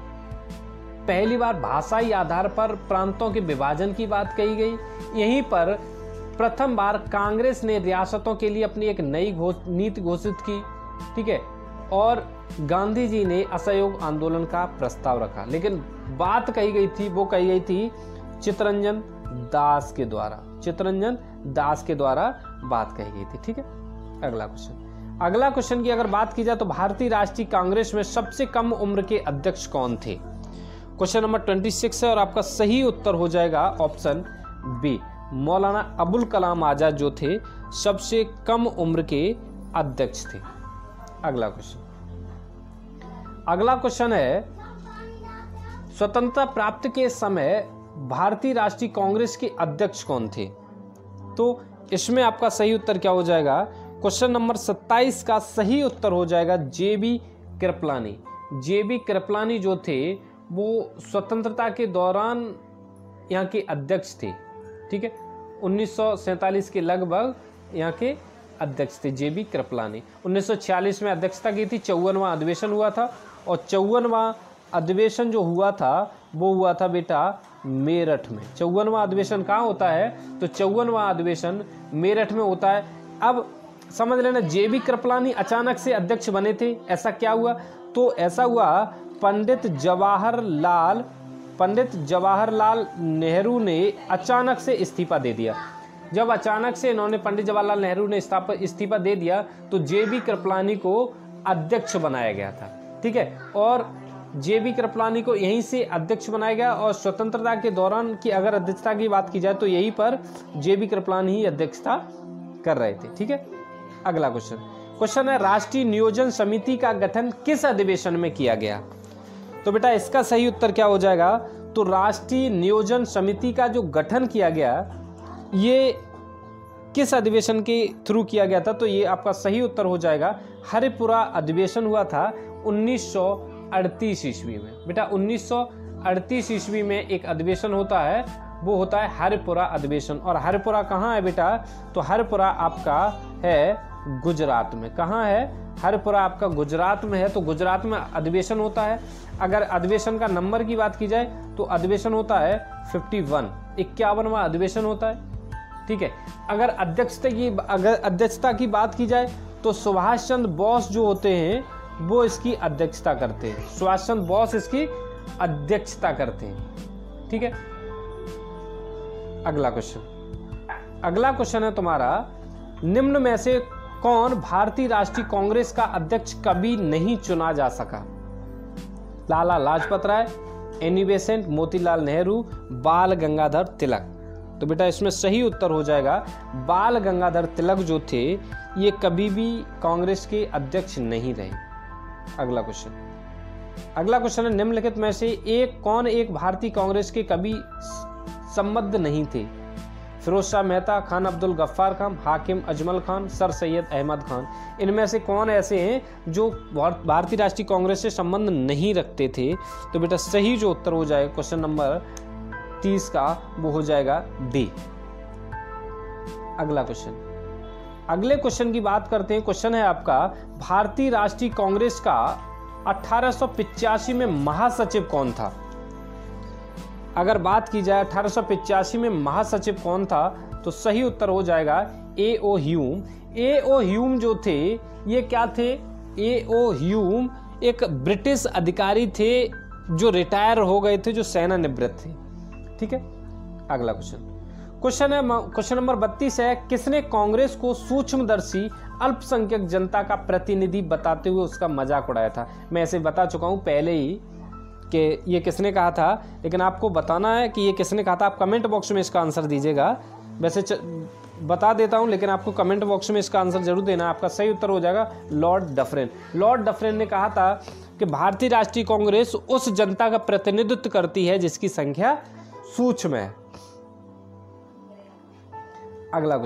[SPEAKER 1] पहली बार भाषाई आधार पर प्रांतों के विभाजन की बात कही गई। यहीं पर प्रथम बार कांग्रेस ने रियासतों के लिए अपनी एक नई नीति घोषित की। ठीक है, और गांधी जी ने असहयोग आंदोलन का प्रस्ताव रखा, लेकिन बात कही गई थी, वो कही गई थी चित्तरंजन दास के द्वारा। चित्तरंजन दास के द्वारा बात कही गई थी। ठीक है, अगला क्वेश्चन की अगर बात की जाए तो भारतीय राष्ट्रीय कांग्रेस में सबसे कम उम्र के अध्यक्ष कौन थे? क्वेश्चन नंबर 26 है और आपका सही उत्तर हो जाएगा ऑप्शन बी, मौलाना अबुल कलाम आजाद जो थे सबसे कम उम्र के अध्यक्ष थे। अगला क्वेश्चन है, स्वतंत्रता प्राप्ति के समय भारतीय राष्ट्रीय कांग्रेस के अध्यक्ष कौन थे? तो इसमें आपका सही उत्तर क्या हो जाएगा? क्वेश्चन नंबर 27 का सही उत्तर हो जाएगा जे.बी. कृपलानी। जे.बी. कृपलानी जो थे वो स्वतंत्रता के दौरान यहाँ के अध्यक्ष थे। ठीक है, 1947 के लगभग यहाँ के अध्यक्ष थे जे.बी. कृपलानी। 1946 में अध्यक्षता की थी, 54वां अधिवेशन हुआ था और 54वां अधिवेशन जो हुआ था वो हुआ था बेटा मेरठ में। 54वां अधिवेशन कहाँ होता है? तो 54वां अधिवेशन मेरठ में होता है। अब समझ लेना, जे.बी. कृपलानी अचानक से अध्यक्ष बने थे। ऐसा क्या हुआ? तो ऐसा हुआ पंडित जवाहरलाल नेहरू ने अचानक से इस्तीफा दे दिया। जब अचानक से इन्होंने पंडित जवाहरलाल नेहरू ने इस्तीफा दे दिया तो जे.बी. कृपलानी को अध्यक्ष बनाया गया था। ठीक है, और जे.बी. कृपलानी को यहीं से अध्यक्ष बनाया गया और स्वतंत्रता के दौरान की अगर अध्यक्षता की बात की जाए तो यहीं पर जे.बी. कृपलानी ही अध्यक्षता कर रहे थे। ठीक है, अगला क्वेश्चन है, राष्ट्रीय नियोजन समिति का गठन किस अधिवेशन में किया गया? तो बेटा इसका सही उत्तर क्या हो जाएगा? तो राष्ट्रीय नियोजन समिति का जो गठन किया गया ये किस अधिवेशन के थ्रू किया गया था? तो ये आपका सही उत्तर हो जाएगा हरिपुरा अधिवेशन हुआ था 1938 ईस्वी में। बेटा 1938 ईस्वी में एक अधिवेशन होता है, वो होता है हरिपुरा अधिवेशन। और हरिपुरा कहाँ है बेटा? तो हरिपुरा आपका है गुजरात में। कहाँ है? हरिपुरा आपका गुजरात में है। तो गुजरात में अधिवेशन होता है। अगर अधिवेशन का नंबर की बात की जाए तो अधिवेशन होता है 51, 51वां अधिवेशन होता है। ठीक है, अगर अध्यक्षता की बात की जाए तो सुभाष चंद्र बोस जो होते हैं वो इसकी अध्यक्षता करते हैं। सुभाष चंद्र बोस इसकी अध्यक्षता करते हैं। ठीक है, अगला क्वेश्चन है तुम्हारा, निम्न में से कौन भारतीय राष्ट्रीय कांग्रेस का अध्यक्ष कभी नहीं चुना जा सका? लाला लाजपत राय, एनी बेसेंट, मोतीलाल नेहरू, बाल गंगाधर तिलक। तो बेटा इसमें सही उत्तर हो जाएगा बाल गंगाधर तिलक जो थे ये कभी भी कांग्रेस के अध्यक्ष नहीं रहे। अगला क्वेश्चन है निम्नलिखित में से कौन एक भारतीय कांग्रेस के कभी संबद्ध नहीं थे? फिरोज शाह मेहता, खान अब्दुल गफ्फार खान, हाकिम अजमल खान, सर सैयद अहमद खान। इनमें से कौन ऐसे हैं जो भारतीय राष्ट्रीय कांग्रेस से संबंध नहीं रखते थे? तो बेटा सही जो उत्तर हो जाएगा क्वेश्चन नंबर 30 का वो हो जाएगा डी। अगले क्वेश्चन की बात करते हैं। क्वेश्चन है आपका भारतीय राष्ट्रीय कांग्रेस का 1885 में महासचिव कौन था? अगर बात की जाए 1885 में महासचिव कौन था तो सही उत्तर हो जाएगा A.O. ह्यूम। A.O. ह्यूम जो थे ये क्या थे? A.O. ह्यूम एक ब्रिटिश अधिकारी थे जो रिटायर हो गए थे, जो सेना निवृत्त थे। ठीक है, अगला क्वेश्चन नंबर 32 है किसने कांग्रेस को सूक्ष्मदर्शी अल्पसंख्यक जनता का प्रतिनिधि बताते हुए उसका मजाक उड़ाया था? मैं ऐसे बता चुका हूं पहले ही कि ये किसने कहा था, लेकिन आपको बताना है कि ये किसने कहा था। आप कमेंट बॉक्स में इसका आंसर दीजिएगा। वैसे बता देता हूं लेकिन आपको कमेंट बॉक्स में इसका आंसर जरूर देना। आपका सही उत्तर हो जाएगा लॉर्ड डफरेन। लॉर्ड डफरेन ने कहा था कि भारतीय राष्ट्रीय कांग्रेस उस जनता का प्रतिनिधित्व करती है जिसकी संख्या सूक्ष्म है। अगला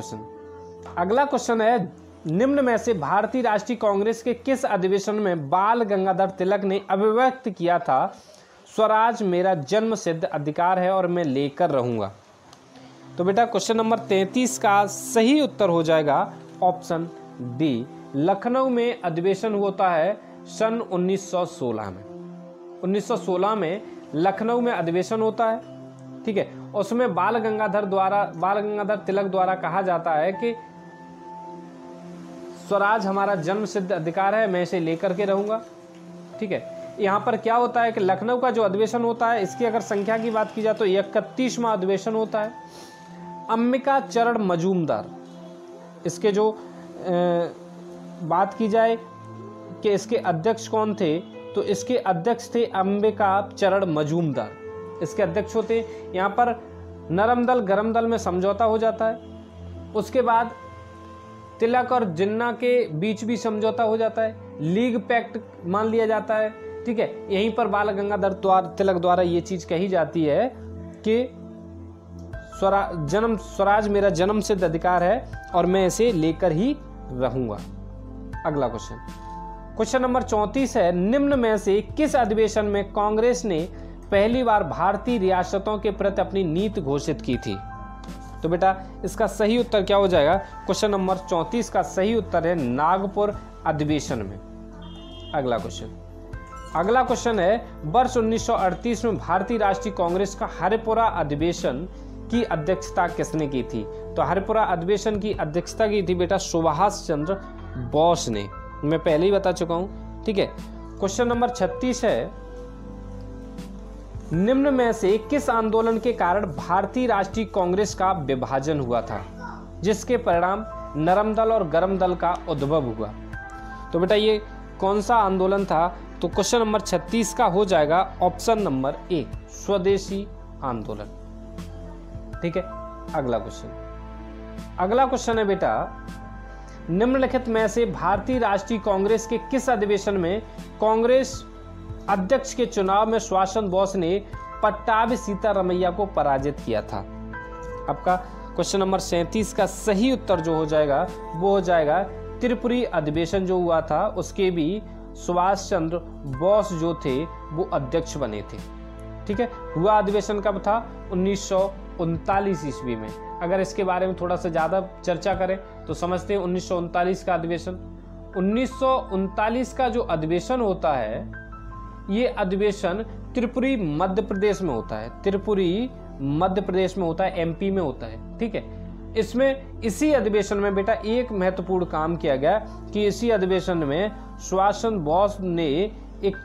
[SPEAKER 1] क्वेश्चन है निम्न में से भारतीय राष्ट्रीय कांग्रेस के किस अधिवेशन में बाल गंगाधर तिलक ने अभिव्यक्त किया था स्वराज मेरा जन्म सिद्ध अधिकार है और मैं लेकर रहूंगा? तो बेटा क्वेश्चन नंबर 33 का सही उत्तर हो जाएगा ऑप्शन डी। लखनऊ में अधिवेशन होता है सन 1916 में। 1916 में लखनऊ में अधिवेशन होता है। ठीक है, उसमें बाल गंगाधर तिलक द्वारा कहा जाता है कि स्वराज हमारा जन्म सिद्ध अधिकार है, मैं इसे लेकर के रहूंगा। ठीक है, यहाँ पर क्या होता है कि लखनऊ का जो अधिवेशन होता है इसकी अगर संख्या की बात की जाए तो 31वां अधिवेशन होता है। अंबिका चरण मजूमदार, इसके जो बात की जाए कि इसके अध्यक्ष कौन थे तो इसके अध्यक्ष थे अंबिका चरण मजूमदार, इसके अध्यक्ष होते। यहाँ पर नरम दल गरम दल में समझौता हो जाता है। उसके बाद तिलक और जिन्ना के बीच भी समझौता हो जाता है, लीग पैक्ट मान लिया जाता है। ठीक है, यहीं पर बाल गंगाधर तिलक द्वारा ये चीज कही जाती है कि स्वराज मेरा जन्म सिद्ध अधिकार है और मैं इसे लेकर ही रहूंगा। अगला क्वेश्चन नंबर 34 है निम्न में से किस अधिवेशन में कांग्रेस ने पहली बार भारतीय रियासतों के प्रति अपनी नीति घोषित की थी? तो बेटा इसका सही उत्तर क्या हो जाएगा? क्वेश्चन नंबर 34 का सही उत्तर है नागपुर अधिवेशन में। अगला क्वेश्चन है वर्ष 1938 में भारतीय राष्ट्रीय कांग्रेस का हरिपुरा अधिवेशन की अध्यक्षता किसने की थी? तो हरिपुरा अधिवेशन की अध्यक्षता की थी बेटा सुभाष चंद्र बोस ने, मैं पहले ही बता चुका हूं। ठीक है, क्वेश्चन नंबर 36 है निम्न में से किस आंदोलन के कारण भारतीय राष्ट्रीय कांग्रेस का विभाजन हुआ था जिसके परिणाम नरम दल और गरम दल का उद्भव हुआ? तो बेटा ये कौन सा आंदोलन था? तो क्वेश्चन नंबर 36 का हो जाएगा ऑप्शन नंबर ए, स्वदेशी आंदोलन। ठीक है, अगला क्वेश्चन है बेटा निम्नलिखित में से भारतीय राष्ट्रीय कांग्रेस के किस अधिवेशन में कांग्रेस अध्यक्ष के चुनाव में सुभाष चंद्र बोस ने पट्टाभी सीतारमैया को पराजित किया था? आपका क्वेश्चन नंबर 37 का सही उत्तर जो हो जाएगा वो हो जाएगा त्रिपुरी अधिवेशन जो हुआ था उसके भी सुभाष चंद्र बोस जो थे वो अध्यक्ष बने थे। ठीक है, हुआ अधिवेशन कब था? 1939 ईस्वी में। अगर इसके बारे में थोड़ा सा ज्यादा चर्चा करें तो समझते हैं 1939 का अधिवेशन। 1939 का जो अधिवेशन होता है ये अधिवेशन त्रिपुरी मध्य प्रदेश में होता है, त्रिपुरी मध्य प्रदेश में होता है, एमपी में होता है। ठीक है, इसमें इसी अधिवेशन में बेटा एक महत्वपूर्ण काम किया गया कि इसी अधिवेशन में सुभाष चंद्र बोस ने एक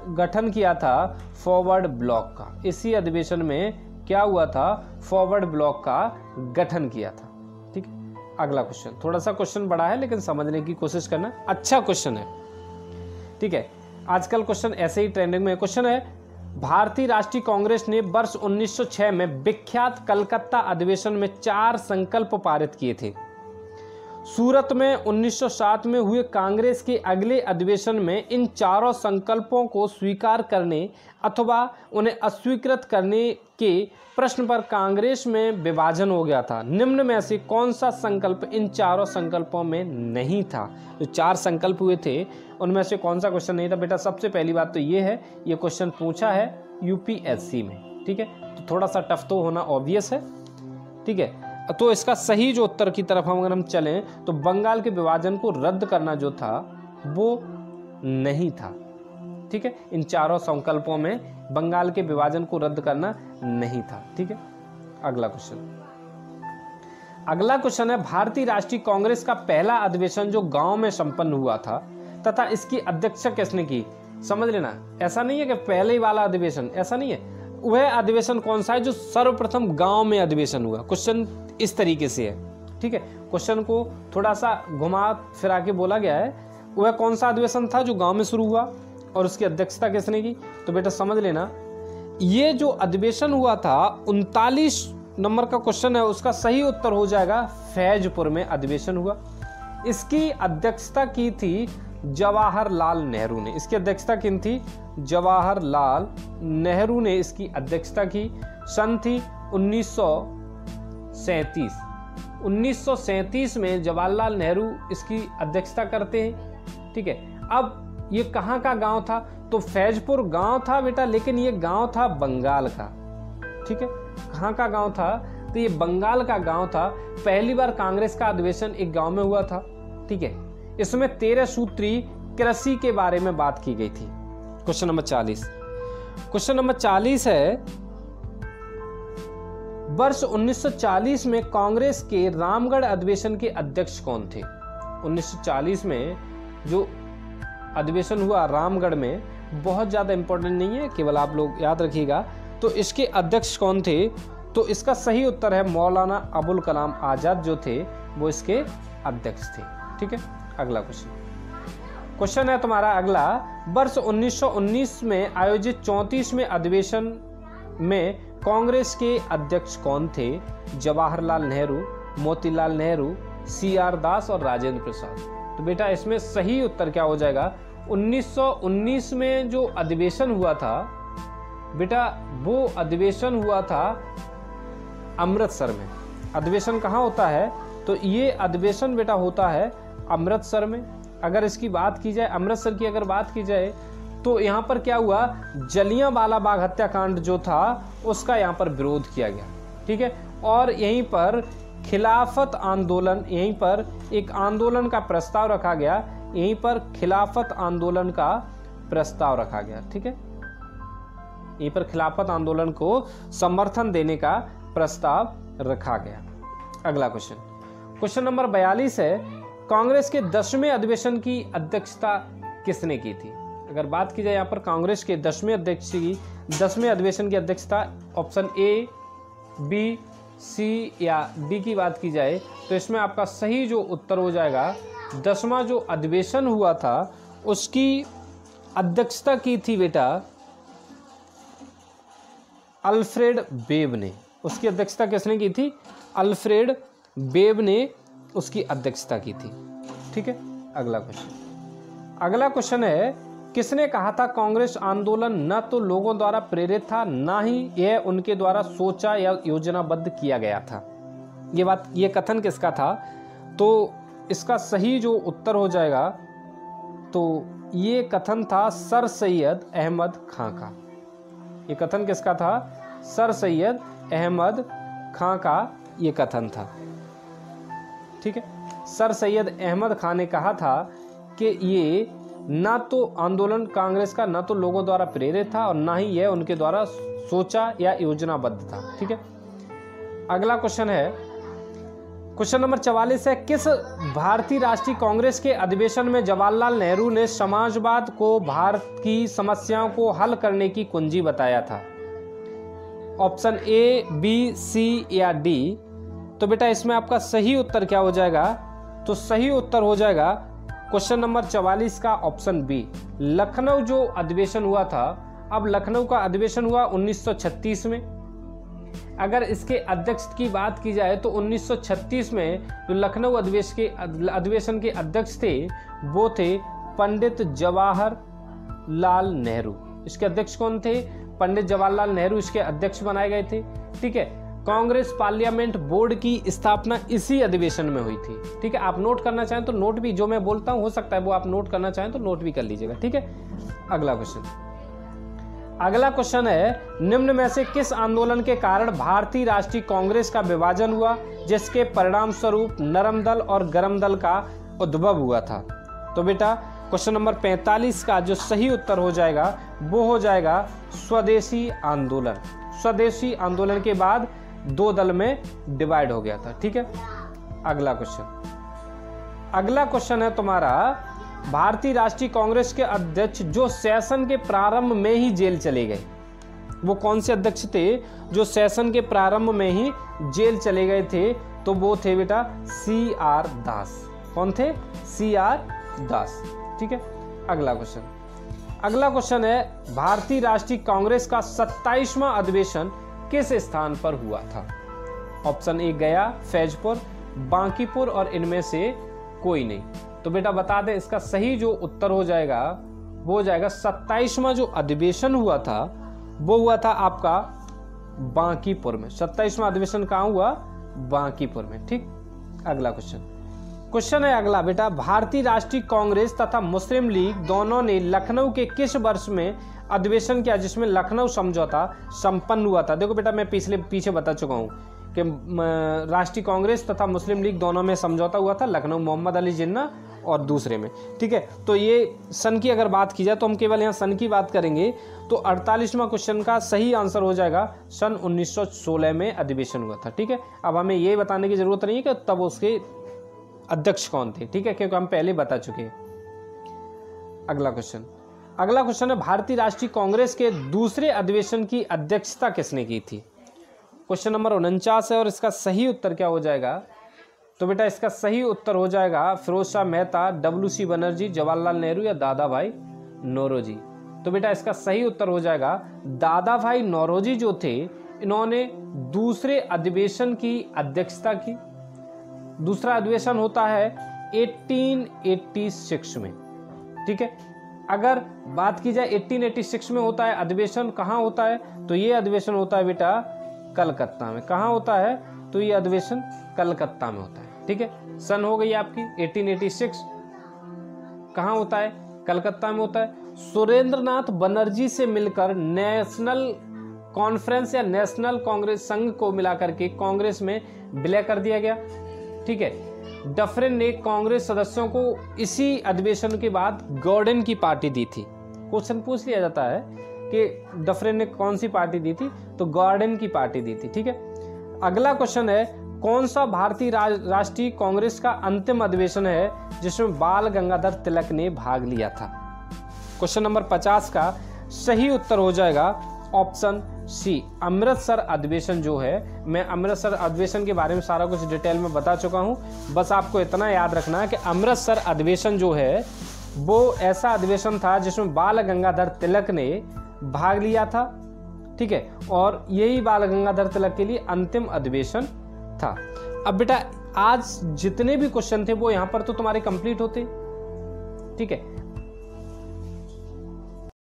[SPEAKER 1] गठन किया था फॉरवर्ड ब्लॉक का। इसी अधिवेशन में क्या हुआ था? फॉरवर्ड ब्लॉक का गठन किया था। ठीक है, अगला क्वेश्चन थोड़ा सा क्वेश्चन बड़ा है लेकिन समझने की कोशिश करना, अच्छा क्वेश्चन है। ठीक है, आजकल क्वेश्चन ऐसे ही ट्रेंडिंग में। क्वेश्चन है, भारतीय राष्ट्रीय कांग्रेस ने वर्ष 1906 में विख्यात कलकत्ता अधिवेशन में 4 संकल्प पारित किए थे। सूरत में 1907 में हुए कांग्रेस के अगले अधिवेशन में इन चारों संकल्पों को स्वीकार करने अथवा उन्हें अस्वीकृत करने के प्रश्न पर कांग्रेस में विभाजन हो गया था। निम्न में से कौन सा संकल्प इन चारों संकल्पों में नहीं था? जो 4 संकल्प हुए थे उनमें से कौन सा क्वेश्चन नहीं था? बेटा सबसे पहली बात तो ये है, ये क्वेश्चन पूछा है यूपीएससी में, ठीक है, तो थोड़ा सा टफ तो होना ऑब्वियस है, ठीक है। तो इसका सही जो उत्तर की तरफ अगर हम चलें तो बंगाल के विभाजन को रद्द करना जो था वो नहीं था, ठीक है। इन चारों संकल्पों में बंगाल के विभाजन को रद्द करना नहीं था, ठीक है। अगला क्वेश्चन है, भारतीय राष्ट्रीय कांग्रेस का पहला अधिवेशन जो गांव में संपन्न हुआ था तथा इसकी अध्यक्षता किसने की? समझ लेना, ऐसा नहीं है कि पहले ही वाला अधिवेशन, ऐसा नहीं है। वह अधिवेशन कौन सा है जो सर्वप्रथम गांव में अधिवेशन हुआ? क्वेश्चन इस तरीके से है, ठीक है। क्वेश्चन को थोड़ा सा घुमा फिरा के बोला गया है। वह कौन सा अधिवेशन था जो गांव में शुरू हुआ और उसकी अध्यक्षता किसने की? तो बेटा समझ लेना, ये जो अधिवेशन हुआ था 39 नंबर का क्वेश्चन है, उसका सही उत्तर हो जाएगा फैजपुर में अधिवेशन हुआ। इसकी अध्यक्षता की थी जवाहरलाल नेहरू ने। इसकी अध्यक्षता किन थी? जवाहरलाल नेहरू ने इसकी अध्यक्षता की। सन थी 1937। 1937 में जवाहरलाल नेहरू इसकी अध्यक्षता करते हैं, ठीक है। अब ये कहाँ का गांव था? तो फैजपुर गांव था बेटा, लेकिन ये गांव था बंगाल का, ठीक है। कहाँ का गांव था? तो ये बंगाल का गांव था। पहली बार कांग्रेस का अधिवेशन एक गांव में हुआ था, ठीक है। इसमें 13 सूत्री कृषि के बारे में बात की गई थी। Question number 40। क्वेश्चन नंबर 40 है, वर्ष 1940 में कांग्रेस के रामगढ़ अधिवेशन के अध्यक्ष कौन थे? 1940 में जो अधिवेशन हुआ रामगढ़ में, बहुत ज्यादा इंपॉर्टेंट नहीं है, केवल आप लोग याद रखिएगा। तो इसके अध्यक्ष कौन थे? तो इसका सही उत्तर है मौलाना अबुल कलाम आजाद जो थे वो इसके अध्यक्ष थे, ठीक है। अगला क्वेश्चन है तुम्हारा अगला, वर्ष 1919 में आयोजित 34वें अधिवेशन में कांग्रेस के अध्यक्ष कौन थे? जवाहरलाल नेहरू, मोतीलाल नेहरू, CR दास और राजेंद्र प्रसाद। तो बेटा इसमें सही उत्तर क्या हो जाएगा? 1919 में जो अधिवेशन हुआ था बेटा, वो अधिवेशन हुआ था अमृतसर में। अधिवेशन कहाँ होता है? तो ये अधिवेशन बेटा होता है अमृतसर में। अगर इसकी बात की जाए, अमृतसर की अगर बात की जाए, तो यहाँ पर क्या हुआ? जलियांवाला बाग हत्याकांड जो था उसका यहाँ पर विरोध किया गया, ठीक है। और यहीं पर खिलाफत आंदोलन, यहीं पर एक आंदोलन का प्रस्ताव रखा गया, यहीं पर खिलाफत आंदोलन का प्रस्ताव रखा गया, ठीक है। यहीं पर खिलाफत आंदोलन को समर्थन देने का प्रस्ताव रखा गया। अगला क्वेश्चन नंबर 42 है, कांग्रेस के 10वें अधिवेशन की अध्यक्षता किसने की थी? अगर बात की जाए यहाँ पर कांग्रेस के 10वें अधिवेशन की अध्यक्षता, ऑप्शन A, B, C या D की बात की जाए तो इसमें आपका सही जो उत्तर हो जाएगा, 10वां जो अधिवेशन हुआ था उसकी अध्यक्षता की थी बेटा अल्फ्रेड वेब ने। उसकी अध्यक्षता किसने की थी? अल्फ्रेड वेब ने उसकी अध्यक्षता की थी, ठीक है। अगला क्वेश्चन है, किसने कहा था कांग्रेस आंदोलन न तो लोगों द्वारा प्रेरित था, ना ही यह उनके द्वारा सोचा या योजनाबद्ध किया गया था? ये कथन किसका था? तो इसका सही जो उत्तर हो जाएगा, तो ये कथन था सर सैयद अहमद खां का। ये कथन किसका था? सर सैयद अहमद खां का ये कथन था, ठीक है। सर सैयद अहमद खां ने कहा था कि ये ना तो आंदोलन कांग्रेस का ना तो लोगों द्वारा प्रेरित था और ना ही यह उनके द्वारा सोचा या योजनाबद्ध था, ठीक है। अगला क्वेश्चन है, क्वेश्चन नंबर 44 है, किस भारतीय राष्ट्रीय कांग्रेस के अधिवेशन में जवाहरलाल नेहरू ने समाजवाद को भारत की समस्याओं को हल करने की कुंजी बताया था? ऑप्शन A, B, C या D। तो बेटा इसमें आपका सही उत्तर क्या हो जाएगा? तो सही उत्तर हो जाएगा क्वेश्चन नंबर 44 का ऑप्शन बी, लखनऊ जो अधिवेशन हुआ था, अब लखनऊ का अधिवेशन हुआ 1936 में। अगर इसके अध्यक्ष की बात की जाए तो 1936 में जो लखनऊ अधिवेशन के अध्यक्ष थे वो थे पंडित जवाहरलाल नेहरू। इसके अध्यक्ष कौन थे? पंडित जवाहरलाल नेहरू इसके अध्यक्ष बनाए गए थे। ठीक है, कांग्रेस पार्लियामेंट बोर्ड की स्थापना इसी अधिवेशन में हुई थी। ठीक है, आप नोट करना चाहें तो नोट भी, जो मैं बोलता हूं हो सकता है वो आप नोट करना चाहें तो नोट भी कर लीजिएगा। ठीक है, अगला क्वेश्चन है, निम्न में से किस आंदोलन के कारण भारतीय राष्ट्रीय कांग्रेस का विभाजन हुआ जिसके परिणाम स्वरूप नरम दल और गरम दल का उद्भव हुआ था? तो बेटा क्वेश्चन नंबर 45 का जो सही उत्तर हो जाएगा वो हो जाएगा स्वदेशी आंदोलन। स्वदेशी आंदोलन के बाद दो दल में डिवाइड हो गया था। ठीक है, अगला क्वेश्चन है तुम्हारा, भारतीय राष्ट्रीय कांग्रेस के अध्यक्ष जो सेशन के प्रारंभ में ही जेल चले गए, वो कौन से अध्यक्ष थे जो सेशन के प्रारंभ में ही जेल चले गए थे? तो वो थे बेटा CR दास। कौन थे? CR दास। ठीक है, अगला क्वेश्चन है, भारतीय राष्ट्रीय कांग्रेस का 27वां अधिवेशन किस स्थान पर हुआ था? ऑप्शन ए गया, फैजपुर, बांकीपुर और इनमें से कोई नहीं। तो बेटा बता दें, इसका सही जो उत्तर हो जाएगा वो हो जाएगा 27वां जो अधिवेशन हुआ था वो हुआ था आपका बांकीपुर में। 27वां अधिवेशन कहाँ हुआ? बांकीपुर में। ठीक, अगला क्वेश्चन है अगला बेटा, भारतीय राष्ट्रीय कांग्रेस तथा मुस्लिम लीग दोनों ने लखनऊ के किस वर्ष में अधिवेशन किया जिसमें लखनऊ समझौता संपन्न हुआ था? देखो बेटा, मैं पीछे बता चुका हूं कि राष्ट्रीय कांग्रेस तथा मुस्लिम लीग दोनों में समझौता हुआ था, लखनऊ मोहम्मद अली जिन्ना और दूसरे में। ठीक है, तो ये सन की अगर बात की जाए तो हम केवल यहाँ सन की बात करेंगे। तो 48वां क्वेश्चन का सही आंसर हो जाएगा सन 1916 में अधिवेशन हुआ था। ठीक है, अब हमें ये बताने की जरूरत नहीं है कि तब उसके अध्यक्ष कौन थे। ठीक है, क्योंकि हम पहले बता चुके हैं। अगला क्वेश्चन है, भारतीय राष्ट्रीय कांग्रेस के दूसरे अधिवेशन की अध्यक्षता किसने की थी? क्वेश्चन नंबर 49 है और इसका सही उत्तर क्या हो जाएगा? तो बेटा इसका सही उत्तर हो जाएगा फिरोज शाह मेहता, WC बनर्जी, जवाहरलाल नेहरू या दादा भाई नौरोजी। तो बेटा इसका सही उत्तर हो जाएगा दादा भाई नौरोजी जो थे, इन्होंने दूसरे अधिवेशन की अध्यक्षता की। दूसरा अधिवेशन होता है 1886 में। ठीक है, अगर बात की जाए 1886 में होता है अधिवेशन, कहाँ होता है? तो ये अधिवेशन होता है बेटा कलकत्ता में। कहाँ होता है? तो ये अधिवेशन कलकत्ता में होता है। ठीक है, सन हो गई आपकी 1886, कहाँ होता है? कलकत्ता में होता है। सुरेंद्रनाथ बनर्जी से मिलकर नेशनल कॉन्फ्रेंस या नेशनल कांग्रेस संघ को मिलाकर के कांग्रेस में विलय कर दिया गया। ठीक है, डफरिन ने कांग्रेस सदस्यों को इसी अधिवेशन के बाद गॉर्डन की पार्टी दी थी। क्वेश्चन पूछ लिया जाता है कि डफरिन ने कौन सी पार्टी दी थी? तो गॉर्डन की पार्टी दी थी। ठीक है, अगला क्वेश्चन है, कौन सा भारतीय राष्ट्रीय कांग्रेस का अंतिम अधिवेशन है जिसमें बाल गंगाधर तिलक ने भाग लिया था? क्वेश्चन नंबर 50 का सही उत्तर हो जाएगा ऑप्शन सी, अमृतसर अधिवेशन जो है। मैं अमृतसर अधिवेशन के बारे में सारा कुछ डिटेल में बता चुका हूं, बस आपको इतना याद रखना है कि अमृतसर अधिवेशन जो है वो ऐसा अधिवेशन था जिसमें बाल गंगाधर तिलक ने भाग लिया था। ठीक है, और यही बाल गंगाधर तिलक के लिए अंतिम अधिवेशन था। अब बेटा आज जितने भी क्वेश्चन थे वो यहाँ पर तो तुम्हारे कंप्लीट होते। ठीक है,